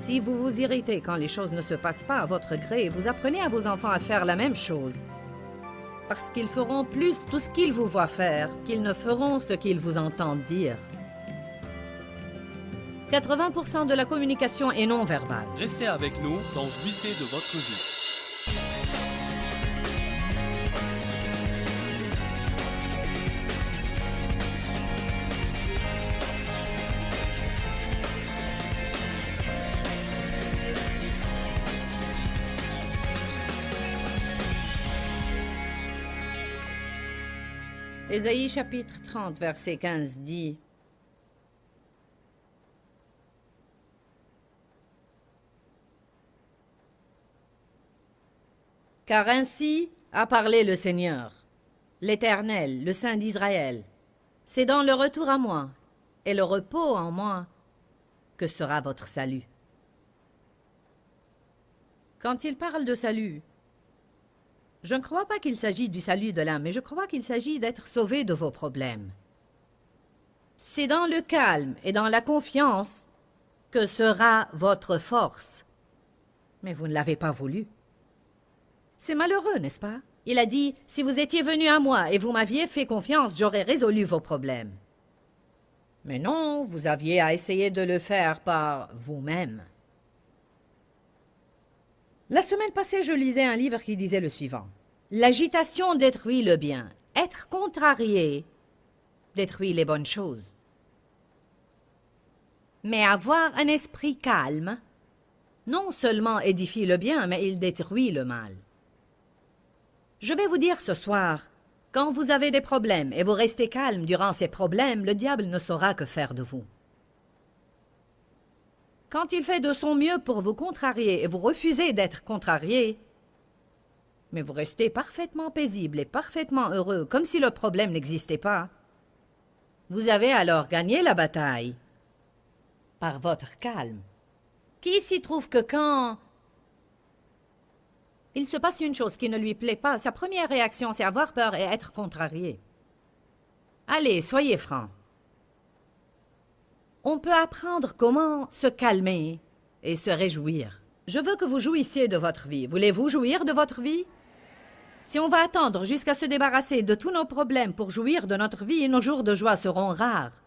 Si vous vous irritez quand les choses ne se passent pas à votre gré, vous apprenez à vos enfants à faire la même chose. Parce qu'ils feront plus tout ce qu'ils vous voient faire qu'ils ne feront ce qu'ils vous entendent dire. 80% de la communication est non verbale. Restez avec nous dans Jouissez de votre vie. Ésaïe chapitre 30, verset 15 dit: Car ainsi a parlé le Seigneur, l'Éternel, le Saint d'Israël. C'est dans le retour à moi et le repos en moi que sera votre salut. Quand il parle de salut, je ne crois pas qu'il s'agit du salut de l'âme, mais je crois qu'il s'agit d'être sauvé de vos problèmes. C'est dans le calme et dans la confiance que sera votre force. Mais vous ne l'avez pas voulu. C'est malheureux, n'est-ce pas? Il a dit, si vous étiez venu à moi et vous m'aviez fait confiance, j'aurais résolu vos problèmes. Mais non, vous aviez à essayer de le faire par vous-même. La semaine passée, je lisais un livre qui disait le suivant. L'agitation détruit le bien. Être contrarié détruit les bonnes choses. Mais avoir un esprit calme, non seulement édifie le bien, mais il détruit le mal. Je vais vous dire ce soir, quand vous avez des problèmes et vous restez calme durant ces problèmes, le diable ne saura que faire de vous. Quand il fait de son mieux pour vous contrarier et vous refusez d'être contrarié, mais vous restez parfaitement paisible et parfaitement heureux, comme si le problème n'existait pas, vous avez alors gagné la bataille par votre calme. Qui s'y trouve que quand il se passe une chose qui ne lui plaît pas, sa première réaction, c'est avoir peur et être contrarié? Allez, soyez francs. On peut apprendre comment se calmer et se réjouir. Je veux que vous jouissiez de votre vie. Voulez-vous jouir de votre vie? Si on va attendre jusqu'à se débarrasser de tous nos problèmes pour jouir de notre vie, nos jours de joie seront rares.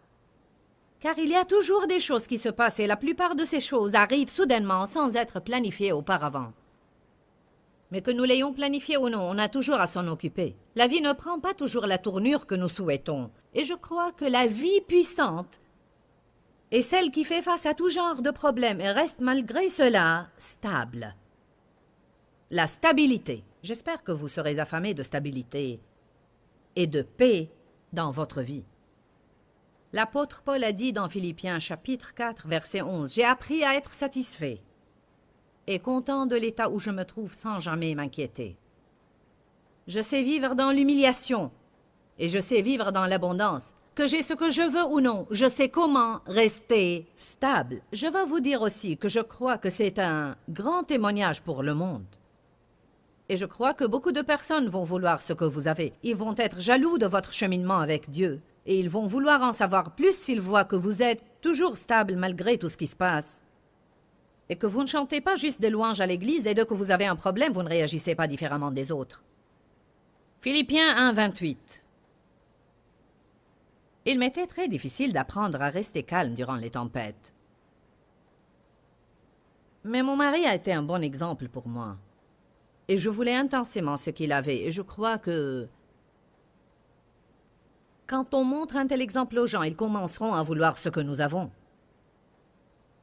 Car il y a toujours des choses qui se passent et la plupart de ces choses arrivent soudainement sans être planifiées auparavant. Mais que nous l'ayons planifié ou non, on a toujours à s'en occuper. La vie ne prend pas toujours la tournure que nous souhaitons. Et je crois que la vie puissante est celle qui fait face à tout genre de problèmes et reste malgré cela stable. La stabilité. J'espère que vous serez affamés de stabilité et de paix dans votre vie. L'apôtre Paul a dit dans Philippiens chapitre 4, verset 11, « J'ai appris à être satisfait et content de l'état où je me trouve sans jamais m'inquiéter. Je sais vivre dans l'humiliation et je sais vivre dans l'abondance. Que j'ai ce que je veux ou non, je sais comment rester stable. » Je veux vous dire aussi que je crois que c'est un grand témoignage pour le monde. Et je crois que beaucoup de personnes vont vouloir ce que vous avez. Ils vont être jaloux de votre cheminement avec Dieu. Et ils vont vouloir en savoir plus s'ils voient que vous êtes toujours stable malgré tout ce qui se passe. Et que vous ne chantez pas juste des louanges à l'église et dès que vous avez un problème, vous ne réagissez pas différemment des autres. Philippiens 1, 28. Il m'était très difficile d'apprendre à rester calme durant les tempêtes. Mais mon mari a été un bon exemple pour moi. Et je voulais intensément ce qu'il avait. Et je crois que quand on montre un tel exemple aux gens, ils commenceront à vouloir ce que nous avons.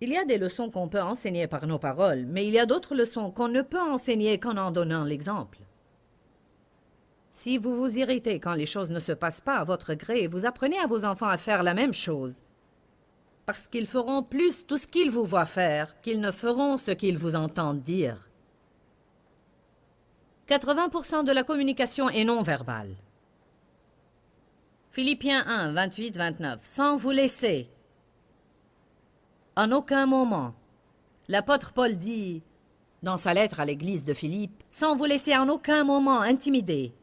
Il y a des leçons qu'on peut enseigner par nos paroles, mais il y a d'autres leçons qu'on ne peut enseigner qu'en en donnant l'exemple. Si vous vous irritez quand les choses ne se passent pas à votre gré, vous apprenez à vos enfants à faire la même chose. Parce qu'ils feront plus tout ce qu'ils vous voient faire qu'ils ne feront ce qu'ils vous entendent dire. 80% de la communication est non verbale. Philippiens 1, 28-29. Sans vous laisser, en aucun moment, l'apôtre Paul dit, dans sa lettre à l'église de Philippe, sans vous laisser en aucun moment intimider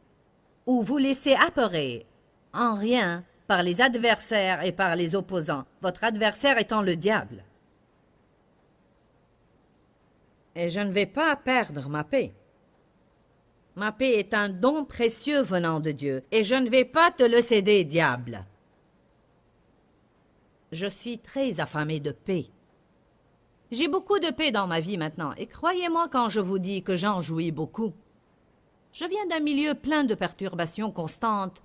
ou vous laisser apeurer en rien par les adversaires et par les opposants, votre adversaire étant le diable. Et je ne vais pas perdre ma paix. Ma paix est un don précieux venant de Dieu, et je ne vais pas te le céder, diable. Je suis très affamé de paix. J'ai beaucoup de paix dans ma vie maintenant, et croyez-moi quand je vous dis que j'en jouis beaucoup. Je viens d'un milieu plein de perturbations constantes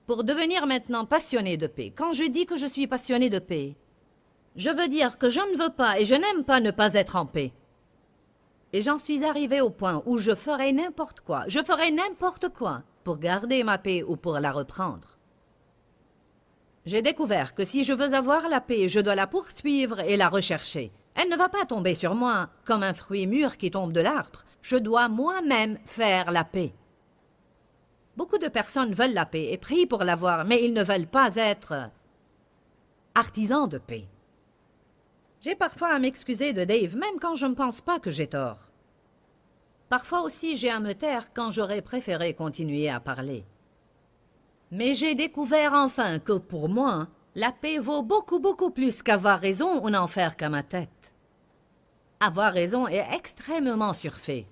pour devenir maintenant passionné de paix. Quand je dis que je suis passionné de paix, je veux dire que je ne veux pas et je n'aime pas ne pas être en paix. Et j'en suis arrivé au point où je ferai n'importe quoi, pour garder ma paix ou pour la reprendre. J'ai découvert que si je veux avoir la paix, je dois la poursuivre et la rechercher. Elle ne va pas tomber sur moi comme un fruit mûr qui tombe de l'arbre. Je dois moi-même faire la paix. Beaucoup de personnes veulent la paix et prient pour l'avoir, mais ils ne veulent pas être artisans de paix. J'ai parfois à m'excuser de Dave, même quand je ne pense pas que j'ai tort. Parfois aussi, j'ai à me taire quand j'aurais préféré continuer à parler. Mais j'ai découvert enfin que pour moi, la paix vaut beaucoup, beaucoup plus qu'avoir raison ou n'en faire qu'à ma tête. Avoir raison est extrêmement surfait.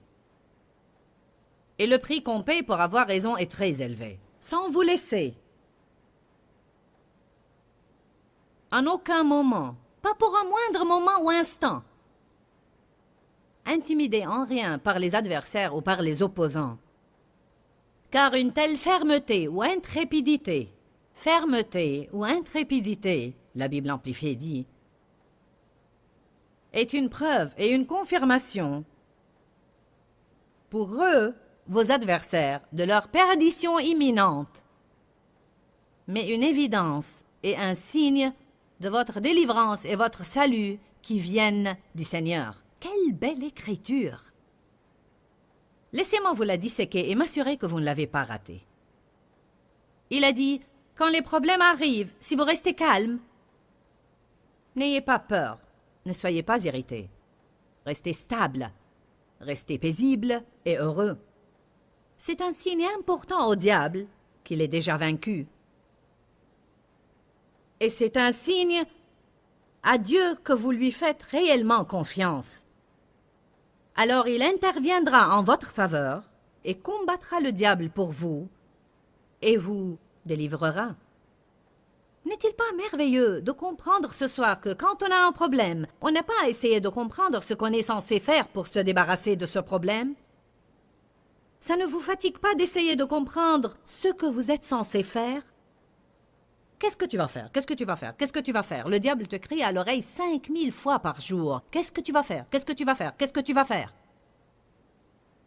Et le prix qu'on paye pour avoir raison est très élevé. Sans vous laisser. En aucun moment, pas pour un moindre moment ou instant, intimidé en rien par les adversaires ou par les opposants. Car une telle fermeté ou intrépidité, la Bible amplifiée dit, est une preuve et une confirmation pour eux, vos adversaires, de leur perdition imminente, mais une évidence et un signe de votre délivrance et votre salut qui viennent du Seigneur. Quelle belle écriture! Laissez-moi vous la disséquer et m'assurer que vous ne l'avez pas ratée. Il a dit, quand les problèmes arrivent, si vous restez calme, n'ayez pas peur, ne soyez pas irrité. Restez stable, restez paisible et heureux. C'est un signe important au diable qu'il est déjà vaincu. Et c'est un signe à Dieu que vous lui faites réellement confiance. Alors il interviendra en votre faveur et combattra le diable pour vous et vous délivrera. N'est-il pas merveilleux de comprendre ce soir que quand on a un problème, on n'a pas à essayer de comprendre ce qu'on est censé faire pour se débarrasser de ce problème? Ça ne vous fatigue pas d'essayer de comprendre ce que vous êtes censé faire? Qu'est-ce que tu vas faire? Qu'est-ce que tu vas faire? Qu'est-ce que tu vas faire? Le diable te crie à l'oreille 5000 fois par jour. Qu'est-ce que tu vas faire? Qu'est-ce que tu vas faire? Qu'est-ce que tu vas faire?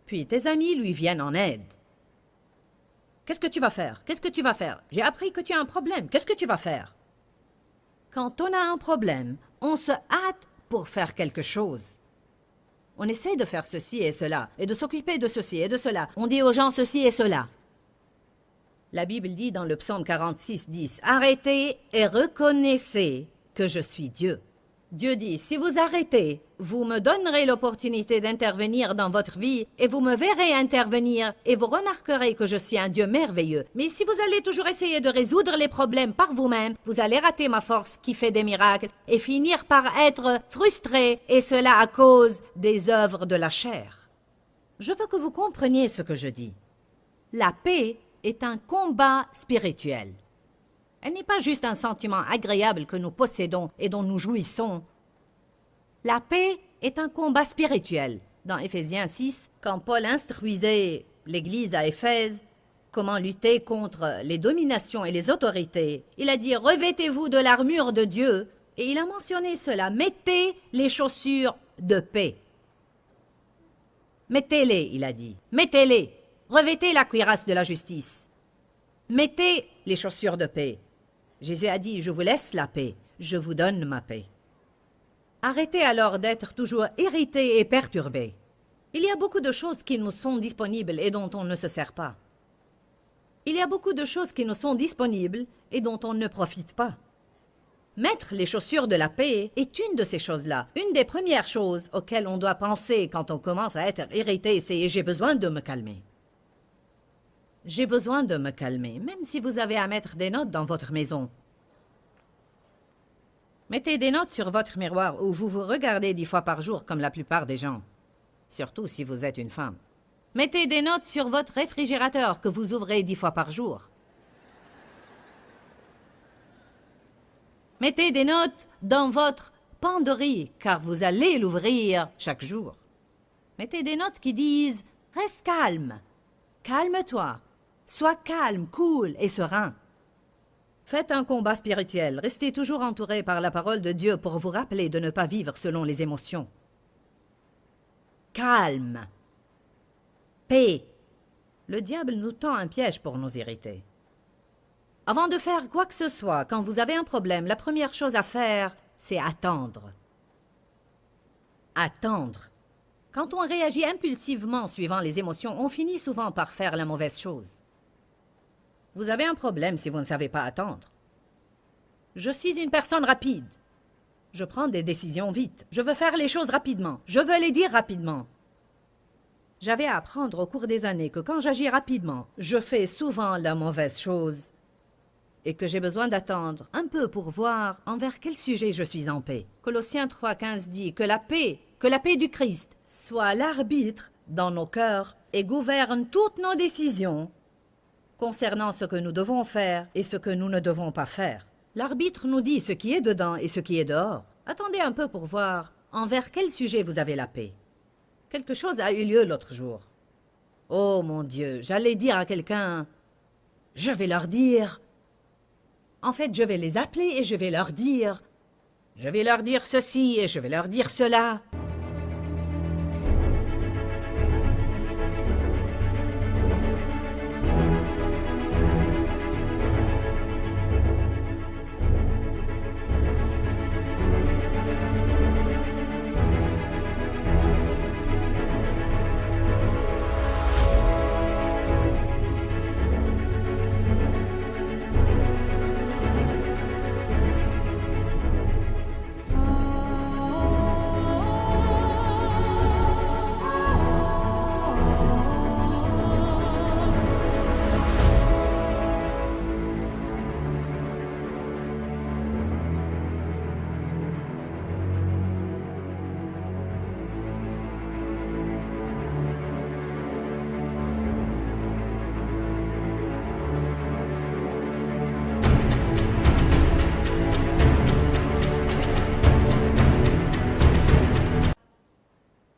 Puis tes amis lui viennent en aide. Qu'est-ce que tu vas faire? Qu'est-ce que tu vas faire? J'ai appris que tu as un problème. Qu'est-ce que tu vas faire? Quand on a un problème, on se hâte pour faire quelque chose. On essaie de faire ceci et cela, et de s'occuper de ceci et de cela. On dit aux gens ceci et cela. La Bible dit dans le psaume 46, 10, « Arrêtez et reconnaissez que je suis Dieu. » Dieu dit, « Si vous arrêtez, vous me donnerez l'opportunité d'intervenir dans votre vie et vous me verrez intervenir et vous remarquerez que je suis un Dieu merveilleux. Mais si vous allez toujours essayer de résoudre les problèmes par vous-même, vous allez rater ma force qui fait des miracles et finir par être frustré, et cela à cause des œuvres de la chair. » Je veux que vous compreniez ce que je dis. La paix est un combat spirituel. Elle n'est pas juste un sentiment agréable que nous possédons et dont nous jouissons. La paix est un combat spirituel. Dans Éphésiens 6, quand Paul instruisait l'Église à Éphèse comment lutter contre les dominations et les autorités, il a dit « Revêtez-vous de l'armure de Dieu » et il a mentionné cela « Mettez les chaussures de paix ». Mettez-les, il a dit. Mettez-les. Revêtez la cuirasse de la justice. Mettez les chaussures de paix. Jésus a dit, je vous laisse la paix, je vous donne ma paix. Arrêtez alors d'être toujours irrité et perturbé. Il y a beaucoup de choses qui nous sont disponibles et dont on ne se sert pas. Il y a beaucoup de choses qui nous sont disponibles et dont on ne profite pas. Mettre les chaussures de la paix est une de ces choses-là. Une des premières choses auxquelles on doit penser quand on commence à être irrité, c'est « j'ai besoin de me calmer ». J'ai besoin de me calmer, même si vous avez à mettre des notes dans votre maison. Mettez des notes sur votre miroir où vous vous regardez 10 fois par jour comme la plupart des gens. Surtout si vous êtes une femme. Mettez des notes sur votre réfrigérateur que vous ouvrez 10 fois par jour. Mettez des notes dans votre pan de riz, car vous allez l'ouvrir chaque jour. Mettez des notes qui disent « Reste calme, calme-toi, sois calme, cool et serein ». Faites un combat spirituel, restez toujours entouré par la parole de Dieu pour vous rappeler de ne pas vivre selon les émotions. Calme. Paix. Le diable nous tend un piège pour nous irriter. Avant de faire quoi que ce soit, quand vous avez un problème, la première chose à faire, c'est attendre. Attendre. Quand on réagit impulsivement suivant les émotions, on finit souvent par faire la mauvaise chose. Vous avez un problème si vous ne savez pas attendre. Je suis une personne rapide. Je prends des décisions vite. Je veux faire les choses rapidement. Je veux les dire rapidement. J'avais à apprendre au cours des années que quand j'agis rapidement, je fais souvent la mauvaise chose et que j'ai besoin d'attendre un peu pour voir envers quel sujet je suis en paix. Colossiens 3,15 dit que la paix du Christ soit l'arbitre dans nos cœurs et gouverne toutes nos décisions concernant ce que nous devons faire et ce que nous ne devons pas faire. L'arbitre nous dit ce qui est dedans et ce qui est dehors. Attendez un peu pour voir envers quel sujet vous avez la paix. Quelque chose a eu lieu l'autre jour. Oh mon Dieu, j'allais dire à quelqu'un, je vais leur dire. En fait, je vais les appeler et je vais leur dire. Je vais leur dire ceci et je vais leur dire cela.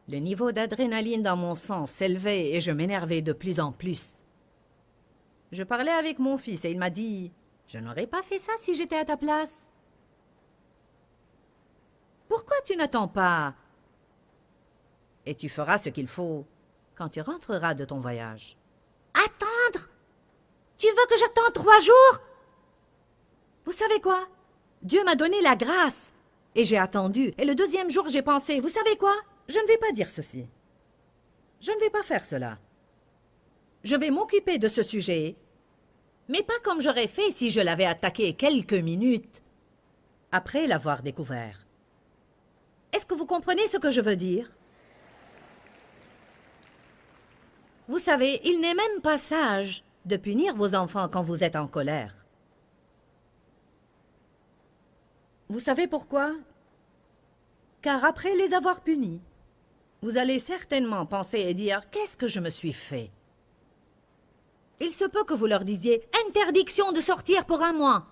Le niveau d'adrénaline dans mon sang s'élevait et je m'énervais de plus en plus. Je parlais avec mon fils et il m'a dit « Je n'aurais pas fait ça si j'étais à ta place. » Pourquoi tu n'attends pas? Et tu feras ce qu'il faut quand tu rentreras de ton voyage. Attendre? Tu veux que j'attende 3 jours? Vous savez quoi? Dieu m'a donné la grâce et j'ai attendu. Et le 2e jour, j'ai pensé, vous savez quoi? Je ne vais pas dire ceci. Je ne vais pas faire cela. Je vais m'occuper de ce sujet, mais pas comme j'aurais fait si je l'avais attaqué quelques minutes après l'avoir découvert. Est-ce que vous comprenez ce que je veux dire? Vous savez, il n'est même pas sage de punir vos enfants quand vous êtes en colère. Vous savez pourquoi? Car après les avoir punis, vous allez certainement penser et dire « Qu'est-ce que je me suis fait ?» Il se peut que vous leur disiez « Interdiction de sortir pour 1 mois !»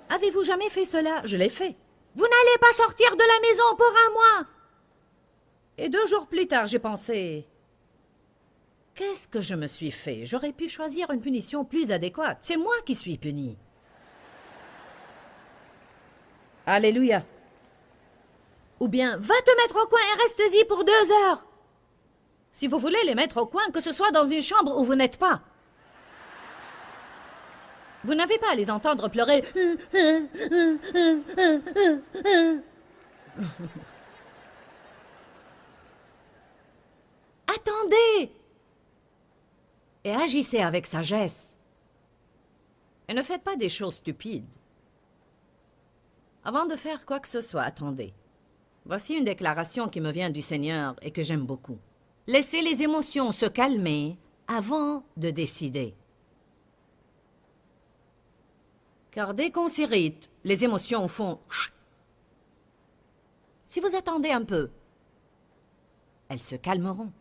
Avez-vous jamais fait cela? Je l'ai fait. Vous n'allez pas sortir de la maison pour 1 mois! Et 2 jours plus tard, j'ai pensé « Qu'est-ce que je me suis fait? J'aurais pu choisir une punition plus adéquate. C'est moi qui suis puni. » Alléluia. Ou bien, va te mettre au coin et reste-y pour 2 heures. Si vous voulez les mettre au coin, que ce soit dans une chambre où vous n'êtes pas. Vous n'avez pas à les entendre pleurer. Attendez et agissez avec sagesse. Et ne faites pas des choses stupides. Avant de faire quoi que ce soit, attendez. Voici une déclaration qui me vient du Seigneur et que j'aime beaucoup. Laissez les émotions se calmer avant de décider. Car dès qu'on s'irrite, les émotions font chut. Si vous attendez un peu, elles se calmeront.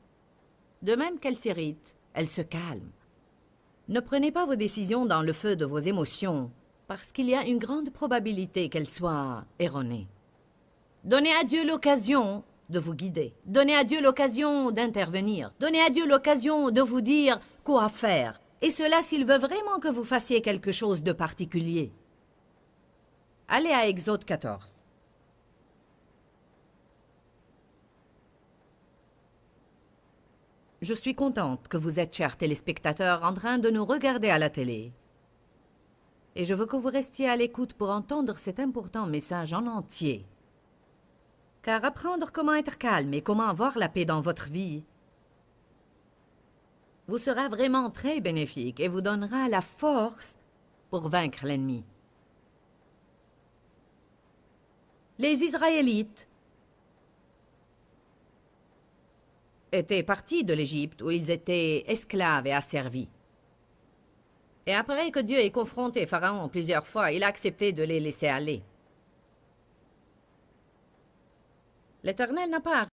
De même qu'elles s'irritent, elles se calment. Ne prenez pas vos décisions dans le feu de vos émotions, parce qu'il y a une grande probabilité qu'elles soient erronées. Donnez à Dieu l'occasion de vous guider. Donnez à Dieu l'occasion d'intervenir. Donnez à Dieu l'occasion de vous dire quoi faire. Et cela s'il veut vraiment que vous fassiez quelque chose de particulier. Allez à Exode 14. Je suis contente que vous êtes, chers téléspectateurs, en train de nous regarder à la télé. Et je veux que vous restiez à l'écoute pour entendre cet important message en entier. Car apprendre comment être calme et comment avoir la paix dans votre vie vous sera vraiment très bénéfique et vous donnera la force pour vaincre l'ennemi. Les Israélites étaient partis de l'Égypte où ils étaient esclaves et asservis. Et après que Dieu ait confronté Pharaon plusieurs fois, il a accepté de les laisser aller. L'Éternel n'a pas...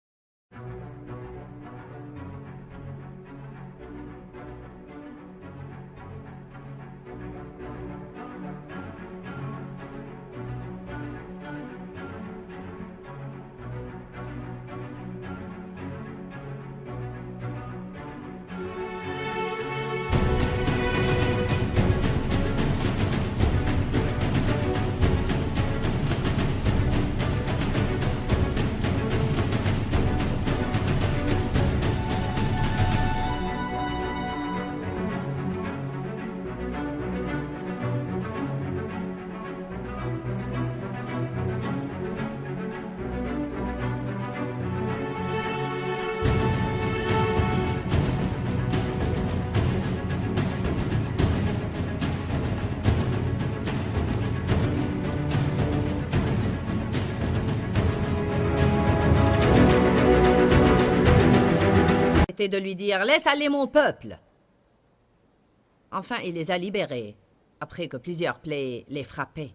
de lui dire « Laisse aller mon peuple !» Enfin, il les a libérés, après que plusieurs plaies les frappaient.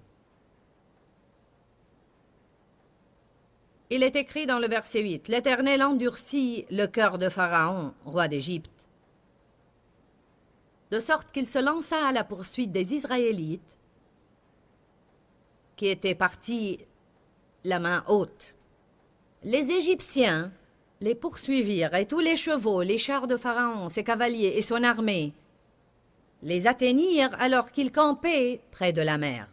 Il est écrit dans le verset 8, « L'Éternel endurcit le cœur de Pharaon, roi d'Égypte, de sorte qu'il se lança à la poursuite des Israélites, qui étaient partis la main haute. Les Égyptiens les poursuivirent, et tous les chevaux, les chars de Pharaon, ses cavaliers et son armée, les atteignirent alors qu'ils campaient près de la mer.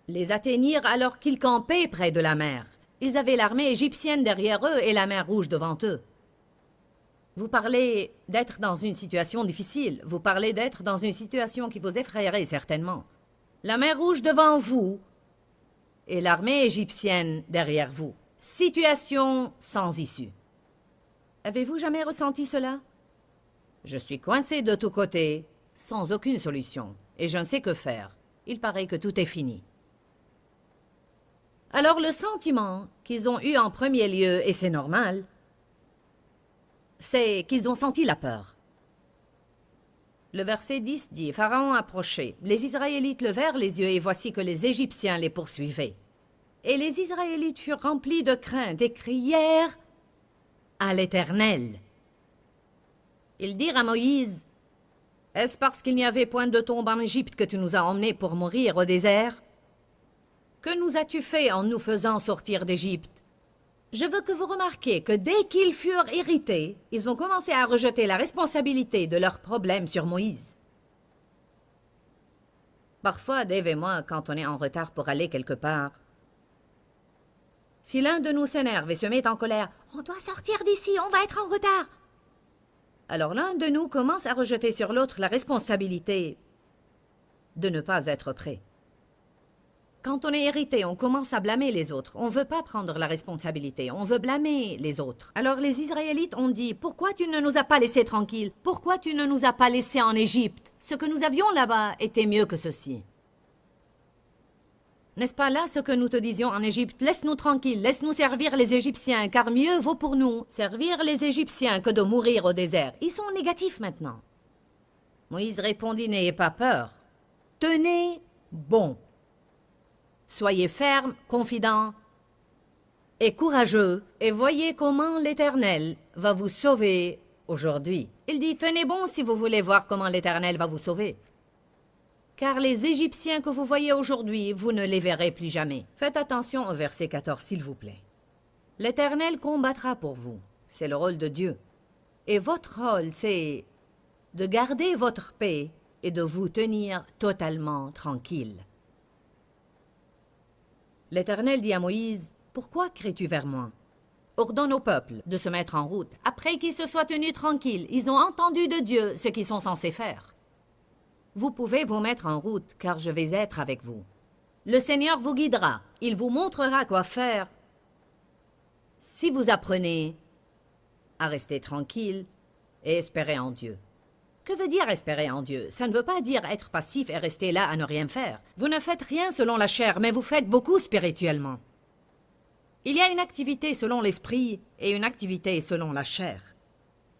Les atteignirent alors qu'ils campaient près de la mer. Ils avaient l'armée égyptienne derrière eux et la mer Rouge devant eux. Vous parlez d'être dans une situation difficile. Vous parlez d'être dans une situation qui vous effraierait certainement. La mer Rouge devant vous et l'armée égyptienne derrière vous. Situation sans issue. Avez-vous jamais ressenti cela? Je suis coincé de tous côtés, sans aucune solution, et je ne sais que faire. Il paraît que tout est fini. Alors le sentiment qu'ils ont eu en premier lieu, et c'est normal, c'est qu'ils ont senti la peur. Le verset 10 dit, « Pharaon approchait. Les Israélites levèrent les yeux, et voici que les Égyptiens les poursuivaient. Et les Israélites furent remplis de crainte et crièrent à l'Éternel. Ils dirent à Moïse, « Est-ce parce qu'il n'y avait point de tombe en Égypte que tu nous as emmenés pour mourir au désert? Que nous as-tu fait en nous faisant sortir d'Égypte? » Je veux que vous remarquiez que dès qu'ils furent irrités, ils ont commencé à rejeter la responsabilité de leurs problèmes sur Moïse. Parfois, Dave et moi, quand on est en retard pour aller quelque part, si l'un de nous s'énerve et se met en colère, « On doit sortir d'ici, on va être en retard !» Alors l'un de nous commence à rejeter sur l'autre la responsabilité de ne pas être prêt. Quand on est irrité, on commence à blâmer les autres. On ne veut pas prendre la responsabilité, on veut blâmer les autres. Alors les Israélites ont dit, « Pourquoi tu ne nous as pas laissés tranquilles? Pourquoi tu ne nous as pas laissés en Égypte? Ce que nous avions là-bas était mieux que ceci. » N'est-ce pas là ce que nous te disions en Égypte? Laisse-nous tranquilles, laisse-nous servir les Égyptiens, car mieux vaut pour nous servir les Égyptiens que de mourir au désert. Ils sont négatifs maintenant. Moïse répondit, n'ayez pas peur. Tenez bon. Soyez ferme, confident et courageux, et voyez comment l'Éternel va vous sauver aujourd'hui. Il dit, tenez bon si vous voulez voir comment l'Éternel va vous sauver. Car les Égyptiens que vous voyez aujourd'hui, vous ne les verrez plus jamais. Faites attention au verset 14, s'il vous plaît. L'Éternel combattra pour vous. C'est le rôle de Dieu. Et votre rôle, c'est de garder votre paix et de vous tenir totalement tranquille. L'Éternel dit à Moïse, « Pourquoi cries-tu vers moi? Ordonne au peuple de se mettre en route. Après qu'ils se soient tenus tranquilles, ils ont entendu de Dieu ce qu'ils sont censés faire. Vous pouvez vous mettre en route, car je vais être avec vous. Le Seigneur vous guidera. Il vous montrera quoi faire si vous apprenez à rester tranquille et espérer en Dieu. » Que veut dire espérer en Dieu? Ça ne veut pas dire être passif et rester là à ne rien faire. Vous ne faites rien selon la chair, mais vous faites beaucoup spirituellement. Il y a une activité selon l'esprit et une activité selon la chair.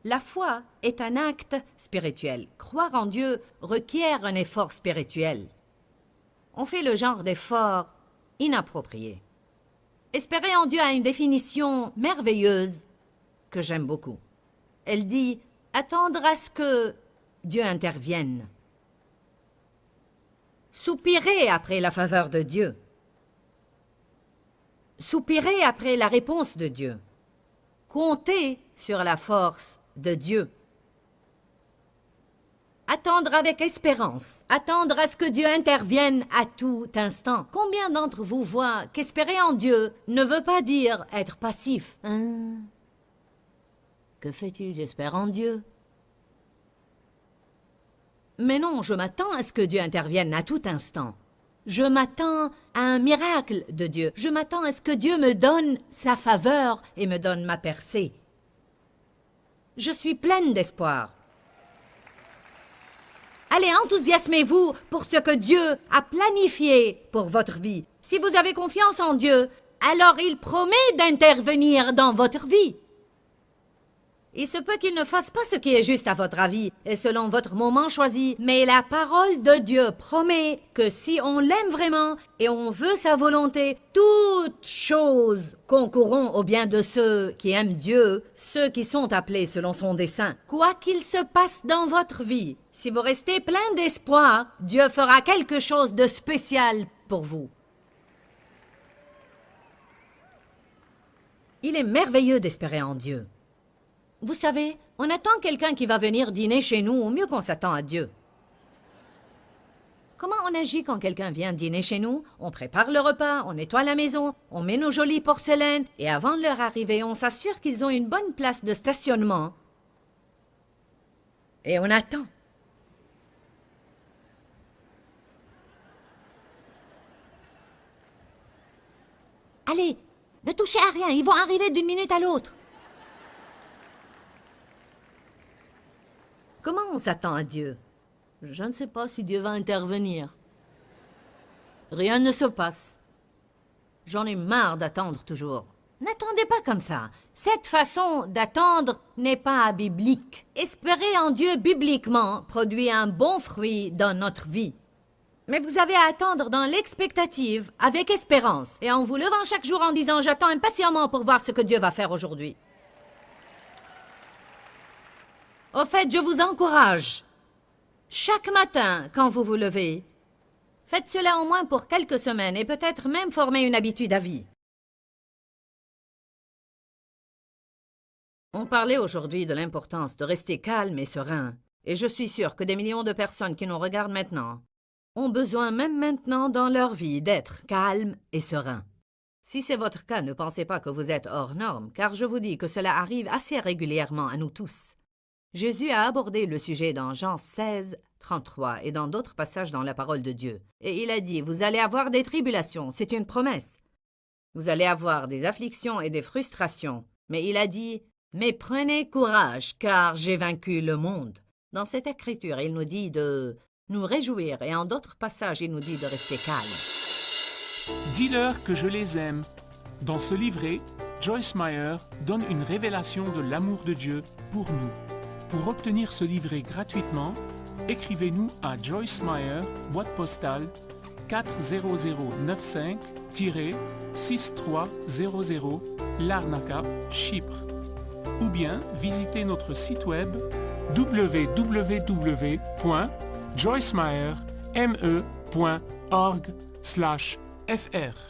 La foi est un acte spirituel. Croire en Dieu requiert un effort spirituel. On fait le genre d'effort inapproprié. Espérer en Dieu a une définition merveilleuse que j'aime beaucoup. Elle dit « attendre à ce que Dieu intervienne. Soupirer après la faveur de Dieu. Soupirer après la réponse de Dieu. Compter sur la force de Dieu. Attendre avec espérance. Attendre à ce que Dieu intervienne à tout instant. Combien d'entre vous voient qu'espérer en Dieu ne veut pas dire être passif? Que fais-tu? J'espère en Dieu. Mais non, je m'attends à ce que Dieu intervienne à tout instant. Je m'attends à un miracle de Dieu. Je m'attends à ce que Dieu me donne sa faveur et me donne ma percée. Je suis pleine d'espoir. Allez, enthousiasmez-vous pour ce que Dieu a planifié pour votre vie. Si vous avez confiance en Dieu, alors il promet d'intervenir dans votre vie. Il se peut qu'il ne fasse pas ce qui est juste à votre avis et selon votre moment choisi, mais la parole de Dieu promet que si on l'aime vraiment et on veut sa volonté, toutes choses concourront au bien de ceux qui aiment Dieu, ceux qui sont appelés selon son dessein. Quoi qu'il se passe dans votre vie, si vous restez plein d'espoir, Dieu fera quelque chose de spécial pour vous. Il est merveilleux d'espérer en Dieu. Vous savez, on attend quelqu'un qui va venir dîner chez nous, au mieux qu'on s'attend à Dieu. Comment on agit quand quelqu'un vient dîner chez nous? On prépare le repas, on nettoie la maison, on met nos jolies porcelaines, et avant leur arrivée, on s'assure qu'ils ont une bonne place de stationnement. Et on attend. Allez, ne touchez à rien, ils vont arriver d'une minute à l'autre. Comment on s'attend à Dieu? Je ne sais pas si Dieu va intervenir. Rien ne se passe. J'en ai marre d'attendre toujours. N'attendez pas comme ça. Cette façon d'attendre n'est pas biblique. Espérer en Dieu bibliquement produit un bon fruit dans notre vie. Mais vous avez à attendre dans l'expectative, avec espérance, et en vous levant chaque jour en disant « J'attends impatiemment pour voir ce que Dieu va faire aujourd'hui ». Au fait, je vous encourage, chaque matin, quand vous vous levez, faites cela au moins pour quelques semaines et peut-être même former une habitude à vie. On parlait aujourd'hui de l'importance de rester calme et serein, et je suis sûre que des millions de personnes qui nous regardent maintenant ont besoin même maintenant dans leur vie d'être calmes et sereins. Si c'est votre cas, ne pensez pas que vous êtes hors norme, car je vous dis que cela arrive assez régulièrement à nous tous. Jésus a abordé le sujet dans Jean 16, 33 et dans d'autres passages dans la parole de Dieu. Et il a dit, vous allez avoir des tribulations, c'est une promesse. Vous allez avoir des afflictions et des frustrations. Mais il a dit, mais prenez courage, car j'ai vaincu le monde. Dans cette écriture, il nous dit de nous réjouir et en d'autres passages, il nous dit de rester calme. Dis-leur que je les aime. Dans ce livret, Joyce Meyer donne une révélation de l'amour de Dieu pour nous. Pour obtenir ce livret gratuitement, écrivez-nous à Joyce Meyer, boîte postale 40095-6300 Larnaca, Chypre. Ou bien visitez notre site web www.joycemeyer.org/fr.